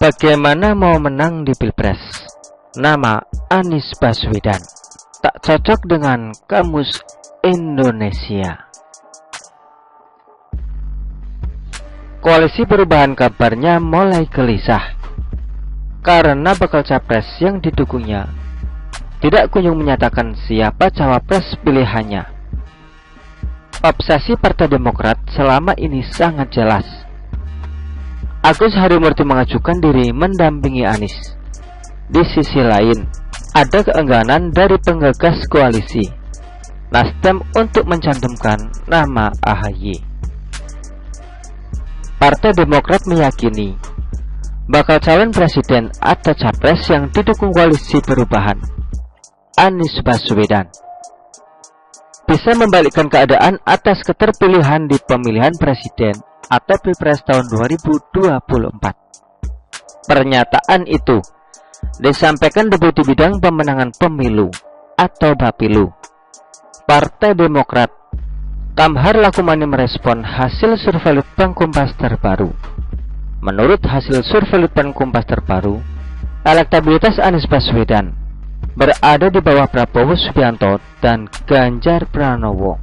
Bagaimana mau menang di Pilpres? Nama Anies Baswedan tak cocok dengan Kamus Indonesia. Koalisi Perubahan kabarnya mulai gelisah karena bakal capres yang didukungnya tidak kunjung menyatakan siapa cawapres pilihannya. Obsesi Partai Demokrat selama ini sangat jelas. Agus Harimurti mengajukan diri mendampingi Anies. Di sisi lain, ada keengganan dari penggagas koalisi Nasdem untuk mencantumkan nama AHY. Partai Demokrat meyakini bakal calon presiden atau capres yang didukung koalisi perubahan, Anies Baswedan, bisa membalikkan keadaan atas keterpilihan di pemilihan presiden atau Pilpres tahun 2024. Pernyataan itu disampaikan Deputi Bidang Pemenangan Pemilu atau Bapilu Partai Demokrat, Kamhar Lakumani, merespon hasil survei Litbang Kompas terbaru. Menurut hasil survei Litbang Kompas terbaru, elektabilitas Anies Baswedan berada di bawah Prabowo Subianto dan Ganjar Pranowo.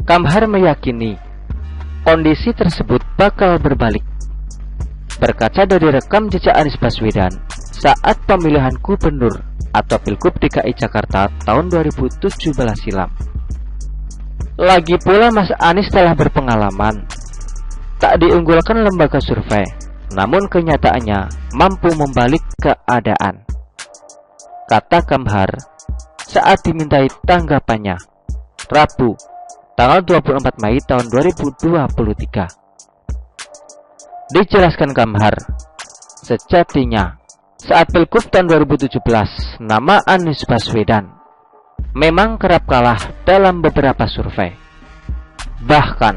Kamhar meyakini kondisi tersebut bakal berbalik berkaca dari rekam jejak Anies Baswedan saat pemilihan gubernur atau Pilgub DKI Jakarta tahun 2017 silam. Lagi pula Mas Anies telah berpengalaman, tak diunggulkan lembaga survei, namun kenyataannya mampu membalik keadaan, kata Kamhar saat dimintai tanggapannya Rabu tanggal 24 Mei tahun 2023. Dijelaskan Kamhar, sejatinya saat Pilgub tahun 2017, nama Anies Baswedan memang kerap kalah dalam beberapa survei. Bahkan,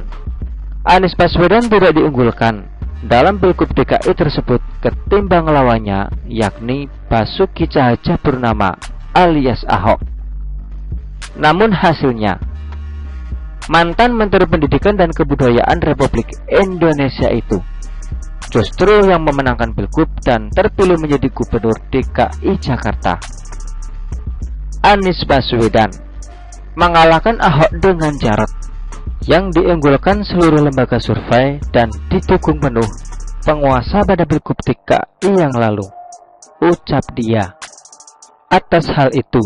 Anies Baswedan tidak diunggulkan dalam Pilgub DKI tersebut ketimbang lawannya, yakni Basuki Cahayapurnama alias Ahok. Namun hasilnya, mantan Menteri Pendidikan dan Kebudayaan Republik Indonesia itu justru yang memenangkan Pilgub dan terpilih menjadi Gubernur DKI Jakarta. Anies Baswedan mengalahkan Ahok dengan Jarot yang diunggulkan seluruh lembaga survei dan didukung penuh penguasa pada Pilgub DKI yang lalu, ucap dia. Atas hal itu,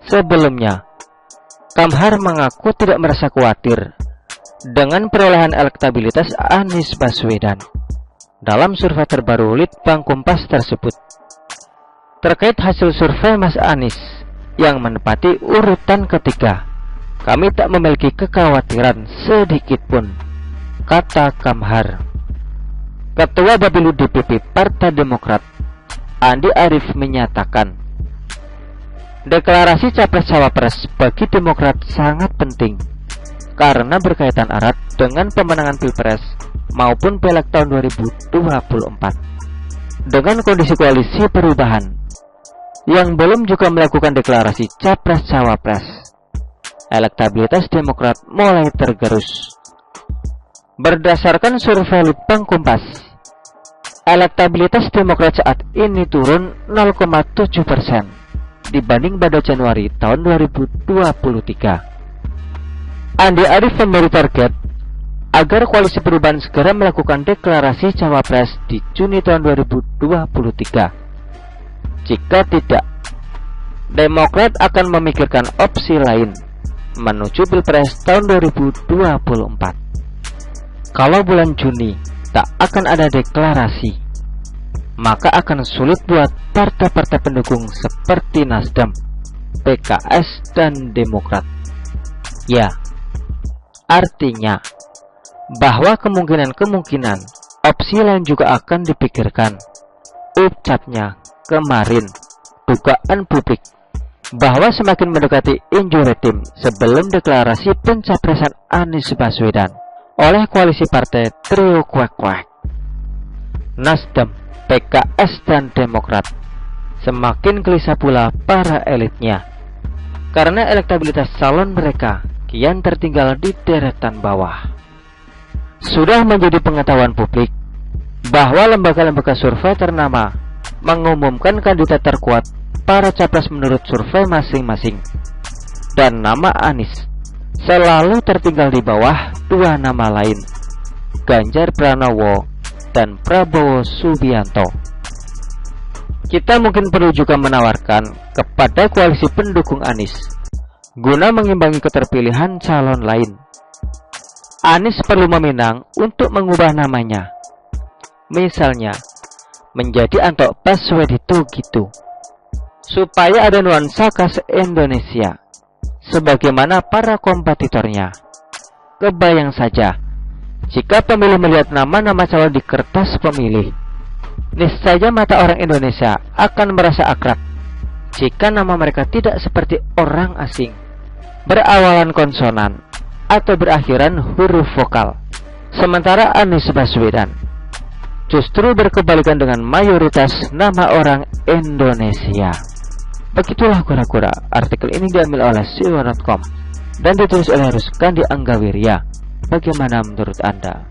sebelumnya Kamhar mengaku tidak merasa khawatir dengan perolehan elektabilitas Anies Baswedan dalam survei terbaru Litbang Kompas tersebut. Terkait hasil survei Mas Anies yang menempati urutan ketiga, kami tak memiliki kekhawatiran sedikit pun, kata Kamhar. Ketua Bapilu DPP Partai Demokrat, Andi Arief, menyatakan deklarasi Capres-Cawapres bagi Demokrat sangat penting karena berkaitan erat dengan pemenangan Pilpres maupun Pileg tahun 2024. Dengan kondisi koalisi perubahan yang belum juga melakukan deklarasi Capres-Cawapres, elektabilitas Demokrat mulai tergerus. Berdasarkan survei Litbang Kompas, elektabilitas Demokrat saat ini turun 0,7% dibanding pada Januari tahun 2023. Andi Arief memberi target agar koalisi perubahan segera melakukan deklarasi cawapres di Juni tahun 2023. Jika tidak, Demokrat akan memikirkan opsi lain menuju Pilpres tahun 2024. Kalau bulan Juni tak akan ada deklarasi, maka akan sulit buat partai-partai pendukung seperti Nasdem, PKS, dan Demokrat. Ya, artinya bahwa kemungkinan opsi lain juga akan dipikirkan, ucapnya kemarin. Dugaan publik bahwa semakin mendekati injury time sebelum deklarasi pencapresan Anies Baswedan oleh koalisi partai trio kuek-kuek Nasdem, PKS, dan Demokrat, semakin gelisah pula para elitnya. karena elektabilitas calon mereka kian tertinggal di deretan bawah. Sudah menjadi pengetahuan publik bahwa lembaga-lembaga survei ternama mengumumkan kandidat terkuat para capres menurut survei masing-masing, dan nama Anies selalu tertinggal di bawah dua nama lain, Ganjar Pranowo dan Prabowo Subianto. Kita mungkin perlu juga menawarkan kepada koalisi pendukung Anies guna mengimbangi keterpilihan calon lain. Anies perlu meminang untuk mengubah namanya, misalnya menjadi Antok Baswedan gitu, supaya ada nuansa khas Indonesia sebagaimana para kompetitornya. Kebayang saja jika pemilih melihat nama-nama calon di kertas pemilih, niscaya mata orang Indonesia akan merasa akrab jika nama mereka tidak seperti orang asing, berawalan konsonan atau berakhiran huruf vokal. Sementara Anies Baswedan justru berkebalikan dengan mayoritas nama orang Indonesia. Begitulah kura-kura. Artikel ini diambil oleh siwa.com dan ditulis oleh Ruskandi Anggawirya. Bagaimana menurut Anda?